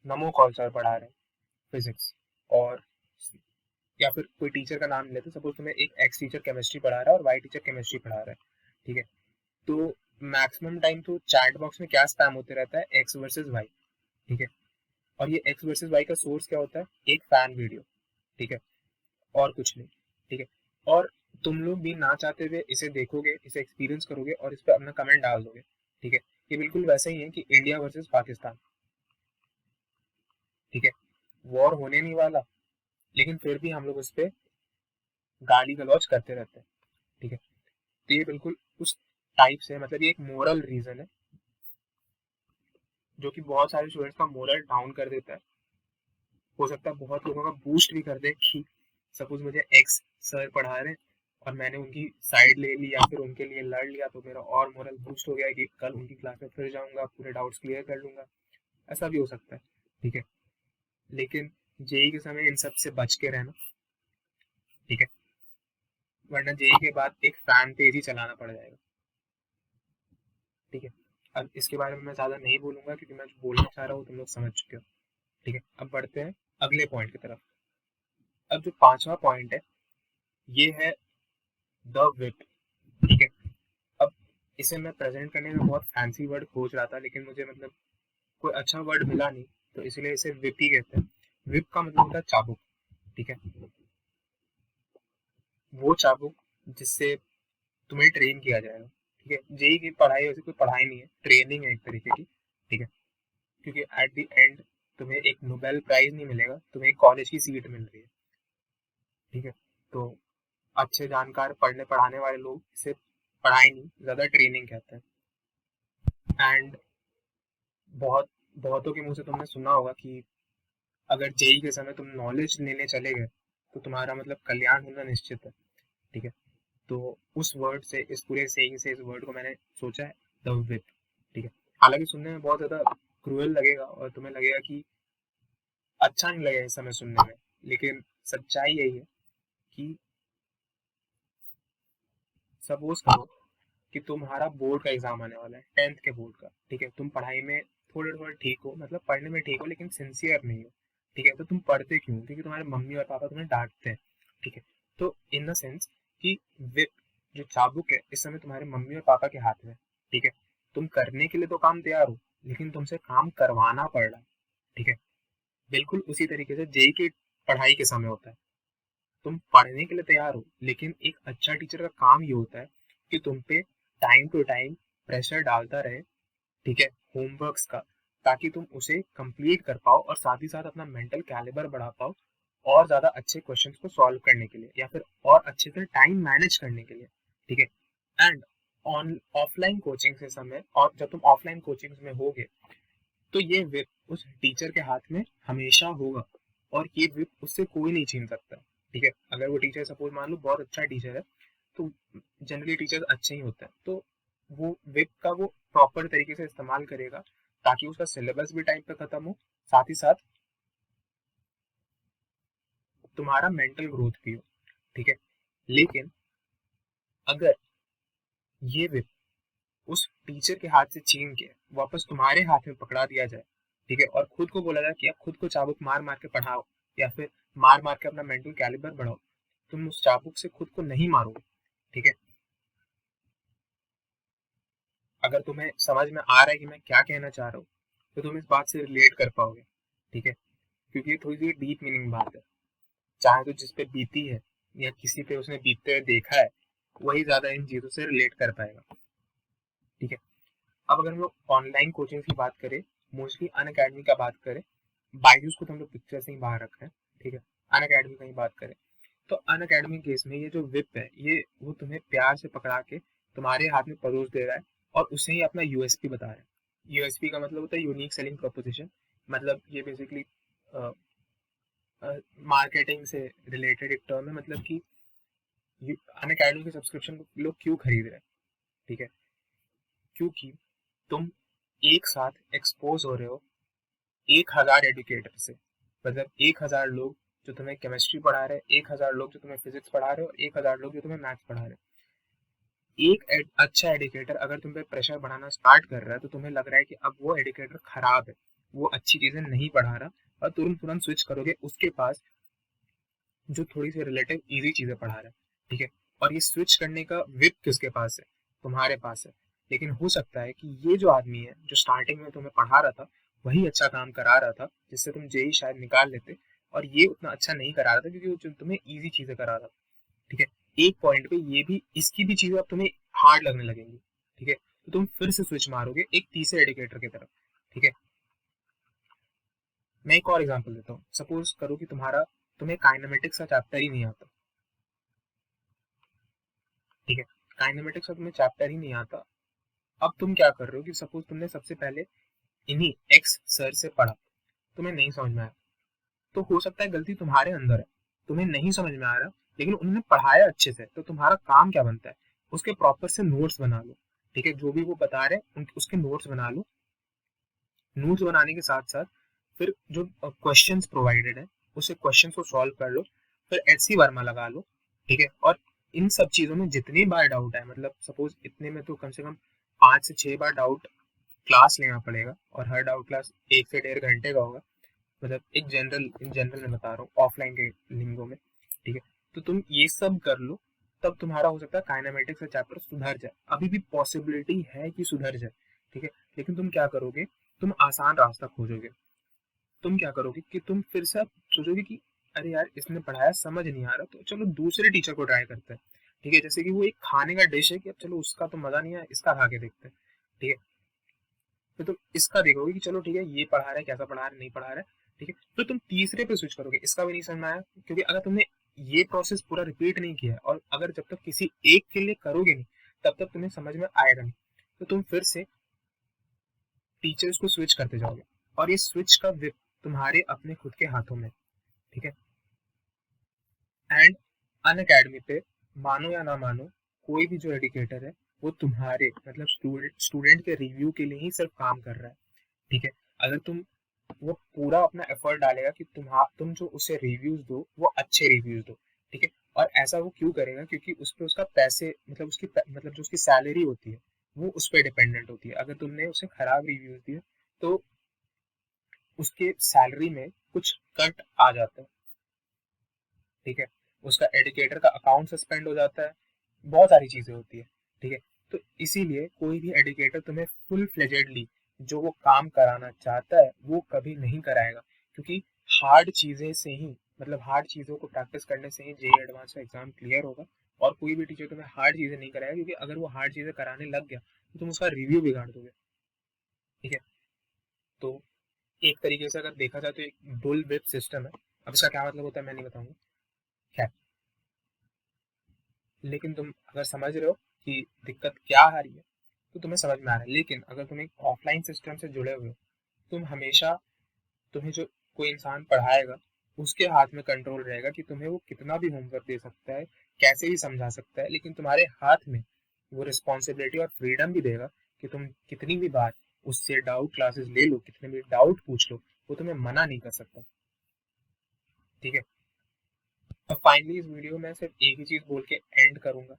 नमो कौल सर पढ़ा रहे हैं फिजिक्स, और या फिर कोई टीचर का नाम लेते, सपोज तुम्हें एक एक्स टीचर केमिस्ट्री पढ़ा रहा है और वाई टीचर केमिस्ट्री पढ़ा रहा है, ठीक है। तो मैक्सिमम टाइम तो चैट बॉक्स में क्या स्पैम होते रहता है, एक्स वर्सेस वाई, ठीक है। और ये एक्स वर्सेस वाई का सोर्स क्या होता है, एक फैन वीडियो, ठीक है, और कुछ नहीं, ठीक है। और तुम लोग भी ना चाहते हुए इसे देखोगे, इसे एक्सपीरियंस करोगे और इस पर अपना कमेंट डाल दोगे, ठीक है। ये बिल्कुल वैसा ही है कि इंडिया वर्सेस पाकिस्तान, ठीक है। वॉर होने नहीं वाला लेकिन फिर भी हम लोग उस पर गाली गलौज करते रहते हैं, ठीक है। तो ये बिल्कुल उस टाइप से, मतलब ये एक मोरल रीजन है जो कि बहुत सारे स्टूडेंट्स का मोरल डाउन कर देता है। हो सकता है बहुत लोगों का बूस्ट भी कर दे कि सपोज मुझे एक्स सर पढ़ा रहे हैं और मैंने उनकी साइड ले ली या फिर उनके लिए लड़ लिया तो मेरा और मोरल बूस्ट हो गया कि कल उनकी क्लास में फिर जाऊंगा, पूरे डाउट्स क्लियर कर लूंगा। ऐसा भी हो सकता है, ठीक है। लेकिन जेई के समय इन सब से बच के रहना, ठीक है, वरना जेई के बाद एक फैन पेज ही चलाना पड़ जाएगा, ठीक है। अब इसके बारे में मैं ज्यादा नहीं बोलूंगा क्योंकि मैं जो बोलना चाह रहा हूँ तुम लोग समझ चुके हो, ठीक है। अब बढ़ते हैं अगले पॉइंट की तरफ। अब जो पांचवा पॉइंट है ये है द विप, ठीक है। अब इसे मैं प्रेजेंट करने में बहुत फैंसी वर्ड खोज रहा था लेकिन मुझे मतलब कोई अच्छा वर्ड मिला नहीं, तो इसलिए इसे विप ही कहते हैं। विप का मतलब होता है चाबुक, ठीक है। वो चाबुक जिससे तुम्हें ट्रेन किया जाएगा, ठीक है। जेई की पढ़ाई वैसे कोई पढ़ाई नहीं है, ट्रेनिंग है एक तरीके की, ठीक है। क्योंकि एट द एंड तुम्हें एक नोबेल प्राइज नहीं मिलेगा, तुम्हें एक कॉलेज की सीट मिल रही है, ठीक है। तो अच्छे जानकार पढ़ने पढ़ाने वाले लोग इसे पढ़ाई नहीं ज्यादा ट्रेनिंग कहते हैं। एंड बहुत बहुतों के मुंह से तुमने सुना होगा कि अगर जेई के समय तुम नॉलेज लेने चले गए तो तुम्हारा मतलब कल्याण होना निश्चित है, ठीक है। तो उस वर्ड से, इस पूरे सेइंग से, इस वर्ड को मैंने सोचा है द विप, ठीक है। हालांकि सुनने में बहुत ज्यादा क्रूअल लगेगा और तुम्हें लगेगा कि अच्छा नहीं लगेगा इस समय सुनने में, लेकिन सच्चाई यही है कि सपोज करो कि तुम्हारा बोर्ड का एग्जाम आने वाला है, 10th के बोर्ड का, ठीक है। तुम पढ़ाई में थोड़े थोड़े ठीक हो, मतलब पढ़ने में ठीक हो लेकिन सिंसियर नहीं हो, ठीक है। तो तुम पढ़ते क्यों? क्योंकि तुम्हारे मम्मी और पापा तुम्हें डांटते हैं। ठीक है। तो इन द सेंस कि विप जो चाबुक है इस समय तुम्हारे मम्मी और पापा के हाथ में। ठीक है। तुम करने के लिए तो काम तैयार हो, लेकिन तुमसे काम करवाना पड़ रहा है। ठीक है। बिल्कुल उसी तरीके से जेई की पढ़ाई के समय होता है। तुम पढ़ने के लिए तैयार हो, लेकिन एक अच्छा टीचर का काम ये होता है कि तुम पे टाइम टू टाइम प्रेशर डालता रहे। ठीक है। होमवर्क्स का, ताकि तुम उसे कंप्लीट कर पाओ और साथ ही साथ अपना मेंटल कैलिबर बढ़ा पाओ और ज्यादा अच्छे क्वेश्चंस को सॉल्व करने के लिए या फिर और अच्छे से टाइम मैनेज करने के लिए। ठीक है। एंड ऑन ऑफलाइन कोचिंग से समय, और जब तुम ऑफलाइन कोचिंग में होगे तो ये विप उस टीचर के हाथ में हमेशा होगा, और ये विप उससे कोई नहीं छीन सकता। ठीक है। अगर वो टीचर सपोज मान लो बहुत अच्छा टीचर है, तो जनरली टीचर अच्छे ही होते हैं, तो वो विप का वो प्रॉपर तरीके से इस्तेमाल करेगा ताकि उसका सिलेबस भी टाइम पे खत्म हो, साथ ही साथ तुम्हारा मेंटल ग्रोथ भी हो। ठीक है। लेकिन अगर ये विप उस टीचर के हाथ से छीन के वापस तुम्हारे हाथ में पकड़ा दिया जाए, ठीक है, और खुद को बोला जाए कि आप खुद को चाबुक मार मार के पढ़ाओ या फिर मार मार के अपना मेंटल कैलिबर बढ़ाओ, तुम उस चाबुक से खुद को नहीं मारोगे। ठीक है। अगर तुम्हें समझ में आ रहा है कि मैं क्या कहना चाह रहा हूँ, तो तुम इस बात से रिलेट कर पाओगे। ठीक है। क्योंकि ये थोड़ी सी डीप मीनिंग बात है। चाहे तो जिस पे बीती है या किसी पे उसने बीतते हुए देखा है, वही ज्यादा इन चीजों से रिलेट कर पाएगा। ठीक है। अब अगर हम लोग ऑनलाइन कोचिंग की बात करें, मोस्टली अन अकेडमी का बात करें, बायजूस को तो हम लोग पिक्चर से ही बाहर रख रहे हैं। ठीक है। अन अकेडमी की बात करें तो अन अकेडमी केस में ये जो विप है, ये वो तुम्हें प्यार से पकड़ा के तुम्हारे हाथ में परोस दे रहा है और उसे ही अपना यूएसपी बता रहा है। यूएसपी का मतलब होता है यूनिक सेलिंग प्रोपोजिशन। मतलब ये बेसिकली मार्केटिंग से रिलेटेड एक टर्म है। मतलब कि अन अकेडमी के सब्सक्रिप्शन लोग क्यों खरीद रहे हैं? ठीक है। क्योंकि तुम एक साथ एक्सपोज हो रहे हो 1,000 एडुकेटर से। मतलब 1,000 लोग जो तुम्हें केमिस्ट्री पढ़ा रहे हैं, 1,000 लोग जो तुम्हें फिजिक्स पढ़ा रहे हो, 1,000 लोग जो तुम्हें मैथ्स पढ़ा रहे हैं। अच्छा एडुकेटर अगर तुम पे प्रेशर बढ़ाना स्टार्ट कर रहा है, तो तुम्हें लग रहा है कि अब वो एडुकेटर खराब है, वो अच्छी चीजें नहीं पढ़ा रहा, और तुरंत तुरंत स्विच करोगे उसके पास जो थोड़ी सी रिलेटिव इजी चीजें पढ़ा रहा है। ठीक है। और ये स्विच करने का विप किसके पास है? तुम्हारे पास है। लेकिन हो सकता है कि ये जो आदमी है जो स्टार्टिंग में तुम्हें पढ़ा रहा था, वही अच्छा काम करा रहा था जिससे तुम जेई शायद निकाल लेते, और ये उतना अच्छा नहीं करा रहा था क्योंकि वो तुम्हें इजी चीजें करा रहा था। ठीक है। एक पॉइंट पे ये भी, इसकी भी चीजें अब तुम्हें हार्ड लगने लगेंगी। ठीक है। तो तुम फिर से स्विच मारोगे एक तीसरे एडिकेटर की तरफ। ठीक है। मैं एक और एग्जांपल देता हूँ। सपोज करो कि तुम्हें काइनेमेटिक्स का चैप्टर ही नहीं आता। ठीक है। काइनेमेटिक्स का तुम्हें चैप्टर ही नहीं आता। अब तुम क्या कर रहे हो कि सपोज तुमने सबसे पहले इन्हीं एक्स सर से पढ़ा, तुम्हें नहीं समझ में आया, तो हो सकता है गलती तुम्हारे अंदर है, तुम्हें नहीं समझ में आ रहा, लेकिन उन्होंने पढ़ाया अच्छे से, तो तुम्हारा काम क्या बनता है? उसके प्रॉपर से नोट्स बना लो। ठीक है। जो भी वो बता रहे हैं उसके नोट्स बना लो। नोट्स बनाने के साथ साथ फिर जो क्वेश्चंस प्रोवाइडेड है, उसे क्वेश्चंस को सॉल्व कर लो। फिर एचसी वर्मा लगा लो। ठीक है। और इन सब चीजों में जितनी बार डाउट है, मतलब सपोज इतने में तो कम से कम 5 से 6 बार डाउट क्लास लेना पड़ेगा, और हर डाउट क्लास 1 से 1.5 घंटे का होगा। मतलब एक इन जनरल में बता रहा हूँ, ऑफलाइन के लिंगो में। ठीक है। तो तुम ये सब कर लो, तब तुम्हारा हो सकता है काइनेमेटिक्स का चैप्टर सुधर जाए। अभी भी पॉसिबिलिटी है कि सुधर जाए। ठीक है। लेकिन तुम क्या करोगे? तुम आसान रास्ता खोजोगे। तुम क्या करोगे कि तुम फिर से सोचोगे कि अरे यार इसने पढ़ाया समझ नहीं आ रहा, तो चलो दूसरे टीचर को ट्राई करते हैं। ठीक है। जैसे कि वो एक खाने का डिश है कि अब चलो उसका तो मजा नहीं आया, इसका खा के देखते हैं। ठीक है। फिर तुम इसका देखोगे कि चलो ठीक है ये पढ़ा रहा है, कैसा पढ़ा रहा है, नहीं पढ़ा रहा है। ठीक है। तो तुम तीसरे पे स्विच करोगे, इसका भी नहीं समझ में आया, क्योंकि अगर तुमने ये प्रोसेस पूरा रिपीट नहीं किया है, और अगर जब तक किसी एक के लिए करोगे नहीं, तब तक तुम्हें समझ में आएगा नहीं। तो तुम फिर से टीचर्स को स्विच करते जाओगे, और ये स्विच का विप तुम्हारे अपने खुद के हाथों में। ठीक है। एंड अन अकेडमी पे, मानो या ना मानो, कोई भी जो एडिकेटर है वो तुम्हारे मतलब स्टूडेंट के रिव्यू के लिए ही सिर्फ काम कर रहा है। ठीक है। अगर तुम वो पूरा अपना एफर्ट डालेगा कि तुम जो उसे रिव्यूज दो वो अच्छे रिव्यूज दो। ठीक है। और ऐसा वो क्यों करेगा? क्योंकि उस पर उसका पैसे मतलब मतलब जो उसकी सैलरी होती है वो उस पर डिपेंडेंट होती है। अगर तुमने उसे खराब रिव्यूज दिए, तो उसके सैलरी में कुछ कट आ जाता है, ठीक है, उसका एडुकेटर का अकाउंट सस्पेंड हो जाता है, बहुत सारी चीजें होती है, ठीक है। तो इसीलिए कोई भी एडुकेटर तुम्हें फुल फ्लेजेडली जो वो काम कराना चाहता है वो कभी नहीं कराएगा, क्योंकि हार्ड चीजें से ही, मतलब हार्ड चीजों को प्रैक्टिस करने से ही जेईई एडवांस का एग्जाम क्लियर होगा। और कोई भी टीचर तुम्हें हार्ड चीजें नहीं कराएगा, क्योंकि अगर वो हार्ड चीजें कराने लग गया तो तुम उसका रिव्यू बिगाड़ दोगे, ठीक है। तो एक तरीके से अगर देखा जाए तो एक बुल विप सिस्टम है। अब इसका क्या मतलब होता है मैं नहीं बताऊंगा, खैर, लेकिन तुम अगर समझ रहे हो कि दिक्कत क्या आ रही है तो तुम्हें समझ में आ रहा है। लेकिन अगर तुम एक ऑफलाइन सिस्टम से जुड़े हुए हो, तुम हमेशा, तुम्हें जो कोई इंसान पढ़ाएगा उसके हाथ में कंट्रोल रहेगा कि तुम्हें वो कितना भी होमवर्क दे सकता है, कैसे भी समझा सकता है, लेकिन तुम्हारे हाथ में वो रिस्पॉन्सिबिलिटी और फ्रीडम भी देगा कि तुम कितनी भी बार उससे डाउट क्लासेस ले लो, कितने भी डाउट पूछ लो, वो तुम्हें मना नहीं कर सकता, ठीक है। अब फाइनली इस वीडियो में सिर्फ एक ही चीज बोल के एंड करूंगा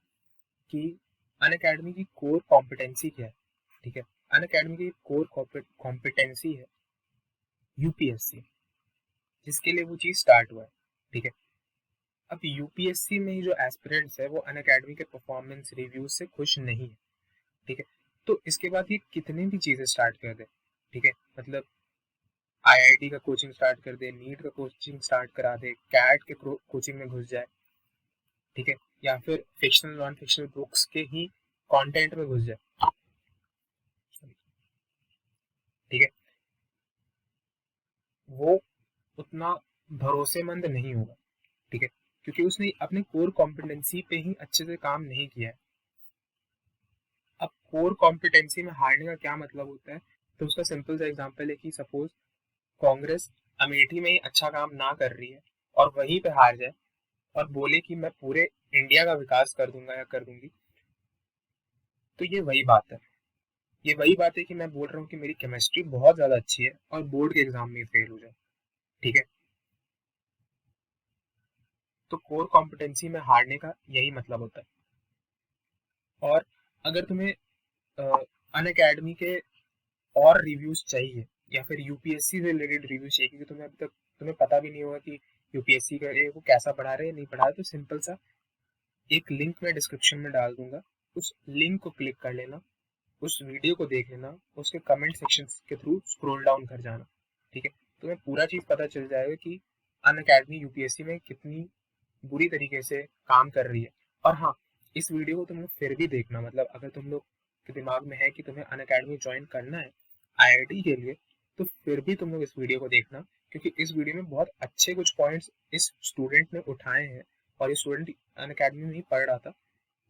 कि अनअकैडमी की कोर कॉम्पिटेंसी क्या है, ठीक है। अनअकैडमी की कोर कॉम्पिटेंसी है यूपीएससी, जिसके लिए वो चीज स्टार्ट हुआ है, ठीक है। अब यूपीएससी में ही जो एस्पिरेंट्स है वो अनअकैडमी के परफॉर्मेंस रिव्यू से खुश नहीं है, ठीक है। तो इसके बाद ये कितनी भी चीजें स्टार्ट कर दे, ठीक है, मतलब आईआईटी का कोचिंग स्टार्ट कर दे, नीट का कोचिंग स्टार्ट करा दे, कैट के कोचिंग में घुस जाए, ठीक है, या फिर फिक्शनल नॉन फिक्शनल बुक्स के ही कंटेंट में घुस जाए, ठीक है, वो उतना भरोसेमंद नहीं होगा, ठीक है, क्योंकि उसने अपने कोर कॉम्पिटेंसी पे ही अच्छे से काम नहीं किया है। अब कोर कॉम्पिटेंसी में हारने का क्या मतलब होता है, तो उसका सिंपल सा एग्जांपल है कि सपोज कांग्रेस अमेठी में ही अच्छा काम ना कर रही है और वहीं पे हार जाए और बोले कि मैं पूरे इंडिया का विकास कर दूंगा या कर दूंगी, तो ये वही बात है, ये वही बात है कि मैं बोल रहा हूँ कि मेरी केमिस्ट्री बहुत ज्यादा अच्छी है और बोर्ड के एग्जाम में फेल हो जाए, ठीक है। तो कोर कॉम्पिटेंसी में हारने का यही मतलब होता है। और अगर तुम्हें अन अकेडमी के और रिव्यूज चाहिए या फिर यूपीएससी से रिलेटेड रिव्यूज चाहिए, क्योंकि तुम्हें अभी तक तुम्हें पता भी नहीं होगा कि यूपीएससी का वो कैसा पढ़ा रहे हैं नहीं पढ़ा रहे, तो सिंपल सा एक लिंक मैं डिस्क्रिप्शन में डाल दूंगा, उस लिंक को क्लिक कर लेना, उस वीडियो को देख लेना, उसके कमेंट सेक्शन के थ्रू स्क्रॉल डाउन कर जाना, ठीक है। तुम्हें पूरा चीज पता चल जाएगा कि अन अकेडमी यूपीएससी में कितनी बुरी तरीके से काम कर रही है। और हाँ, इस वीडियो को तुम्हें फिर भी देखना, मतलब अगर तुम लोग के दिमाग में है कि तुम्हें अन अकेडमी ज्वाइन करना है आईआईटी के लिए, तो फिर भी तुम लोग इस वीडियो को देखना, क्योंकि इस वीडियो में बहुत अच्छे कुछ पॉइंट्स इस स्टूडेंट ने उठाए हैं। और ये स्टूडेंट अन अकेडमी में ही पढ़ रहा था,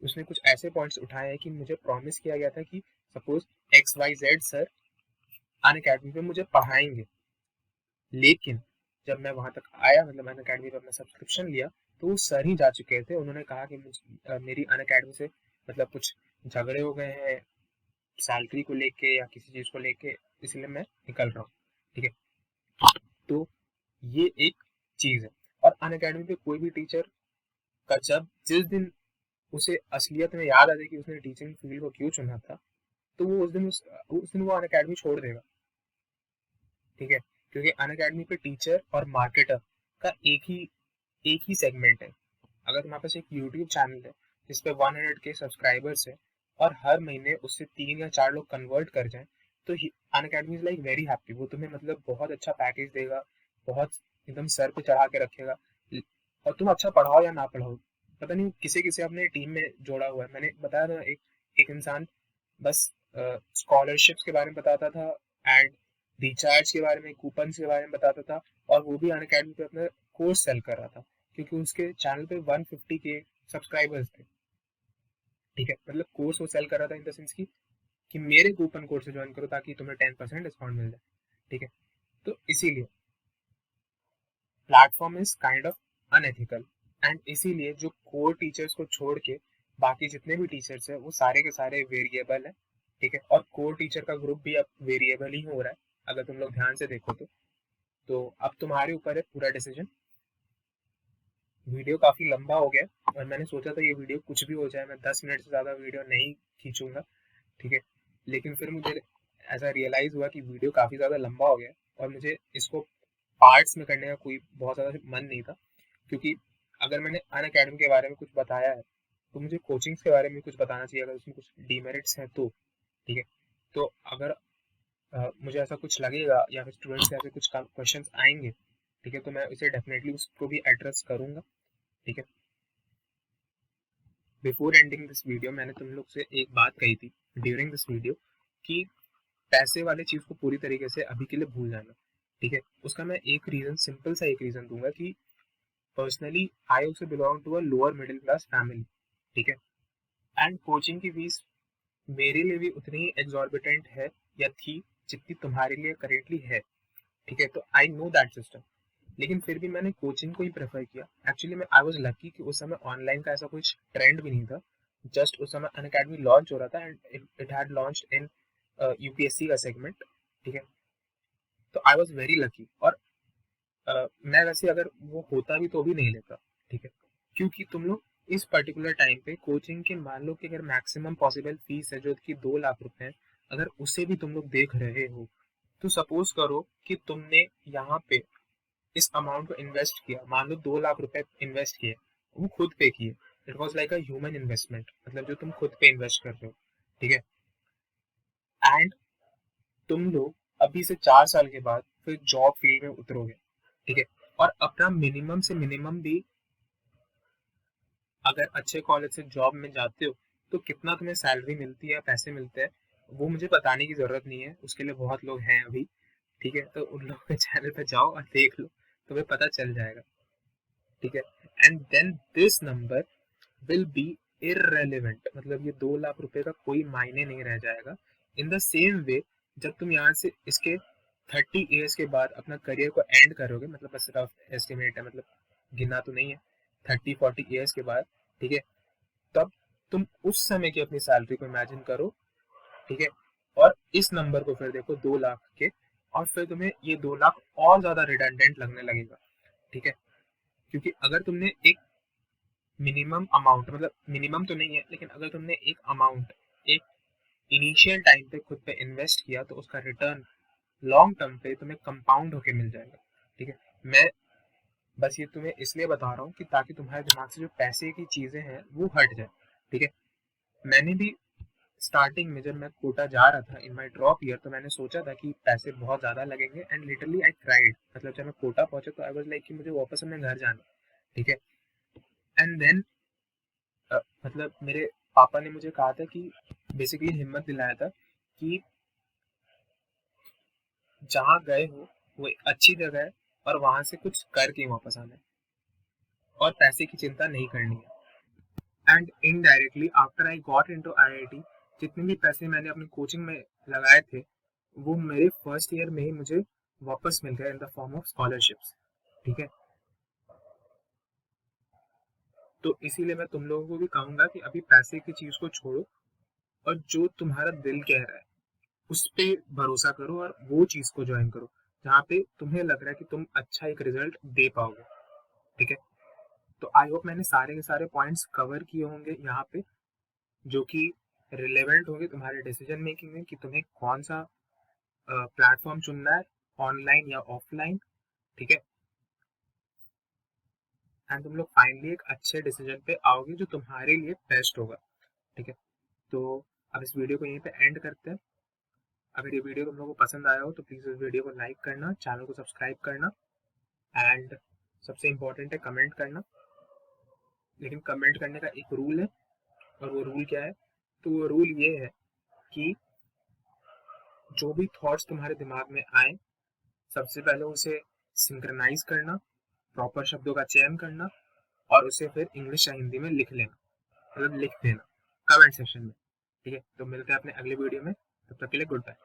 उसने कुछ ऐसे पॉइंट्स उठाए हैं कि मुझे प्रॉमिस किया गया था कि suppose X Y Z sir Unacademy पे मुझे पढ़ाएंगे, लेकिन जब मैं वहां तक आया, मतलब अन अकेडमी पर मैं सब्सक्रिप्शन लिया, तो वो सर ही जा चुके थे, उन्होंने कहा कि मेरी अन अकेडमी से मतलब कुछ झगड़े हो गए हैं सैलरी को लेके या किसी चीज को लेके, इसलिए मैं निकल रहा हूँ, ठीक है। तो ये एक चीज है। और अन अकेडमी पे कोई भी टीचर का जब जिस दिन उसे असलियत में याद आ जाए कि उसने टीचिंग फील्ड को क्यों चुना था, तो वो उस दिन वो अन अकेडमी छोड़ देगा, ठीक है। क्योंकि अन अकेडमी पे टीचर और मार्केटर का एक ही सेगमेंट है। अगर तुम्हारे पास एक यूट्यूब चैनल है जिस पे 100 के सब्सक्राइबर्स है और हर महीने उससे 3 या 4 लोग कन्वर्ट कर जाएं, तो Unacademy is like very happy, वो तुम्हें मतलब बहुत अच्छा पैकेज देगा, बहुत एकदम सर पे चढ़ा के रखेगा। और तुम अच्छा पढ़ाओ या ना पढ़ाओ, पता नहीं किसे किसे अपने टीम में जोड़ा हुआ है। मैंने बताया था एक इंसान बस स्कॉलरशिप्स के बारे में बताता था एंड रिचार्ज के बारे में, कूपन के बारे में बताता था, और वो भी अन अकेडमी पे अपना कोर्स सेल कर रहा था, क्योंकि उसके चैनल पे 150 के सब्सक्राइबर्स थे, ठीक है। मतलब कोर्स वो सेल कर रहा था इन द सेंस कि मेरे कूपन कोड से ज्वाइन करो ताकि तुम्हें 10% डिस्काउंट मिल जाए, ठीक है। तो इसीलिए platform is kind of unethical, and इसीलिए जो कोर टीचर्स को छोड़ के बाकी जितने भी टीचर्स हैं वो सारे के सारे वेरिएबल है, ठीक है। और कोर टीचर का ग्रुप भी अब वेरिएबल ही हो रहा है, अगर तुम लोग ध्यान से देखो तो अब तुम्हारे ऊपर है पूरा डिसीजन। वीडियो काफी लंबा हो गया और मैंने सोचा था ये वीडियो कुछ भी हो जाए, मैं 10 मिनट से ज्यादा वीडियो नहीं खींचूंगा, ठीक है। लेकिन फिर मुझे ऐसा रियलाइज हुआ कि वीडियो काफी ज्यादा लंबा हो गया, और मुझे इसको पार्ट्स में करने का कोई बहुत ज़्यादा मन नहीं था, क्योंकि अगर मैंने अनअकैडमी के बारे में कुछ बताया है तो मुझे कोचिंग्स के बारे में कुछ बताना चाहिए, अगर उसमें कुछ डीमेरिट्स हैं तो। ठीक है, तो अगर मुझे ऐसा कुछ लगेगा या फिर स्टूडेंट्स से ऐसे कुछ क्वेश्चंस आएंगे, ठीक है, तो मैं उसे डेफिनेटली उसको भी एड्रेस करूंगा। ठीक है, बिफोर एंडिंग दिस वीडियो मैंने तुम लोग से एक बात कही थी ड्यूरिंग दिस वीडियो कि पैसे वाले चीज़ को पूरी तरीके से अभी के लिए भूल जाना। ठीक है, उसका मैं एक रीज़न, सिंपल सा एक रीज़न दूंगा कि personally I also belong to a lower middle class family. ठीक है, एंड कोचिंग की फीस मेरे लिए भी उतनी ही एग्जॉर्बिटेंट है या थी जितनी तुम्हारे लिए करेंटली है। ठीक है, तो आई नो दैट सिस्टम, लेकिन फिर भी मैंने कोचिंग को ही प्रेफर किया। एक्चुअली मैं आई वाज लकी कि उस समय ऑनलाइन का ऐसा कुछ ट्रेंड भी नहीं था, जस्ट उस समय अनअकैडमी लॉन्च हो रहा था and it had launched in UPSC का सेगमेंट। ठीक है, तो आई वाज वेरी लकी, और मैं वैसे अगर वो होता भी तो भी नहीं लेता। ठीक है, क्योंकि तुम लोग इस पर्टिकुलर टाइम पे कोचिंग के मान लो कि अगर मैक्सिमम पॉसिबल फीस है जो कि 2 लाख रुपए है, अगर उसे भी तुम लोग देख रहे हो, तो सपोज करो कि तुमने यहाँ पे इस अमाउंट को इन्वेस्ट किया, मान लो 2 लाख रुपए इन्वेस्ट किए, वो खुद पे किए। It was like a human investment, मतलब जो तुम खुद पे इन्वेस्ट कर रहे हो। ठीक है, एंड तुम लोग अभी से 4 साल के बाद फिर जॉब फील्ड में उतरोगे। ठीक है, और अपना मिनिमम से मिनिमम भी, अगर अच्छे कॉलेज से जॉब में जाते हो तो कितना तुम्हें सैलरी मिलती है, पैसे मिलते हैं, वो मुझे बताने की जरूरत नहीं है, उसके लिए बहुत लोग हैं अभी। ठीक है, तो उन लोगों के चैनल पे जाओ और देख लो, तुम्हें पता चल जाएगा। ठीक है, and then this number will be irrelevant, मतलब ये 2 लाख रुपए का कोई मायने नहीं रह जाएगा। इन द सेम वे, जब तुम यहाँ से इसके 30 ईयर्स के बाद अपना करियर को एंड करोगे, मतलब बस रफ एस्टिमेट है, मतलब गिना तो नहीं है, 30-40 ईयर्स के बाद, ठीक है, तब तुम उस समय की अपनी सैलरी को इमेजिन करो। ठीक है, और इस नंबर को फिर देखो 2 लाख के, और फिर तुम्हें ये 2 लाख और ज्यादा रिडंडेंट लगने लगेगा। ठीक है, क्योंकि अगर तुमने एक मिनिमम अमाउंट, मतलब मिनिमम तो नहीं है, लेकिन अगर तुमने एक अमाउंट एक इनिशियल टाइम पे खुद पे इन्वेस्ट किया, तो उसका रिटर्न लॉन्ग टर्म पे तुम्हें कंपाउंड होके मिल जाएगा। ठीक है, मैं बस ये तुम्हें इसलिए बता रहा हूँ कि ताकि तुम्हारे दिमाग से जो पैसे की चीजें हैं वो हट जाए। ठीक है, मैंने भी स्टार्टिंग में जब मैं कोटा जा रहा था इन माय ड्रॉप ईयर, तो मैंने सोचा था कि पैसे बहुत ज़्यादा लगेंगे, एंड लिटरली आई ट्राइड, मतलब जब मैं कोटा पहुंचा तो आई वाज लाइक कि मुझे वापस अपने घर जाना। ठीक है, एंड देन मतलब मेरे पापा ने मुझे कहा था कि बेसिकली हिम्मत दिलाया था कि जहाँ गए हो वो एक अच्छी जगह है, और वहां से कुछ करके वापस आना है, और पैसे की चिंता नहीं करनी है। And indirectly after I got into IIT, जितने भी पैसे मैंने अपनी कोचिंग में लगाए थे, वो मेरे फर्स्ट ईयर में ही मुझे वापस मिल गए in the form of scholarships. ठीक है, तो इसीलिए मैं तुम लोगों को भी कहूंगा कि अभी पैसे की चीज को छोड़ो, और जो तुम्हारा दिल कह रहा है उस पे भरोसा करो, और वो चीज को ज्वाइन करो जहाँ पे तुम्हें लग रहा है कि तुम अच्छा एक रिजल्ट दे पाओगे। ठीक है, तो आई होप मैंने सारे के सारे पॉइंट्स कवर किए होंगे यहाँ पे, जो कि रिलेवेंट होंगे तुम्हारे डिसीजन मेकिंग में कि तुम्हें कौन सा प्लेटफॉर्म चुनना है, ऑनलाइन या ऑफलाइन। ठीक है, एंड तुम लोग फाइनली एक अच्छे डिसीजन पे आओगे जो तुम्हारे लिए बेस्ट होगा। ठीक है, तो अब इस वीडियो को यहीं पे एंड करते हैं। अगर ये वीडियो तुम लोगों को पसंद आया हो तो प्लीज़ इस वीडियो को लाइक करना, चैनल को सब्सक्राइब करना, एंड सबसे इम्पोर्टेंट है कमेंट करना। लेकिन कमेंट करने का एक रूल है, और वो रूल क्या है? तो वो रूल ये है कि जो भी थॉट्स तुम्हारे दिमाग में आए, सबसे पहले उसे सिंक्रनाइज करना, प्रॉपर शब्दों का चयन करना, और उसे फिर इंग्लिश या हिंदी में लिख लेना, मतलब लिख देना कमेंट सेक्शन में। ठीक है, तो मिलते हैं अपने अगले वीडियो में, तब तक के लिए गुड बाय।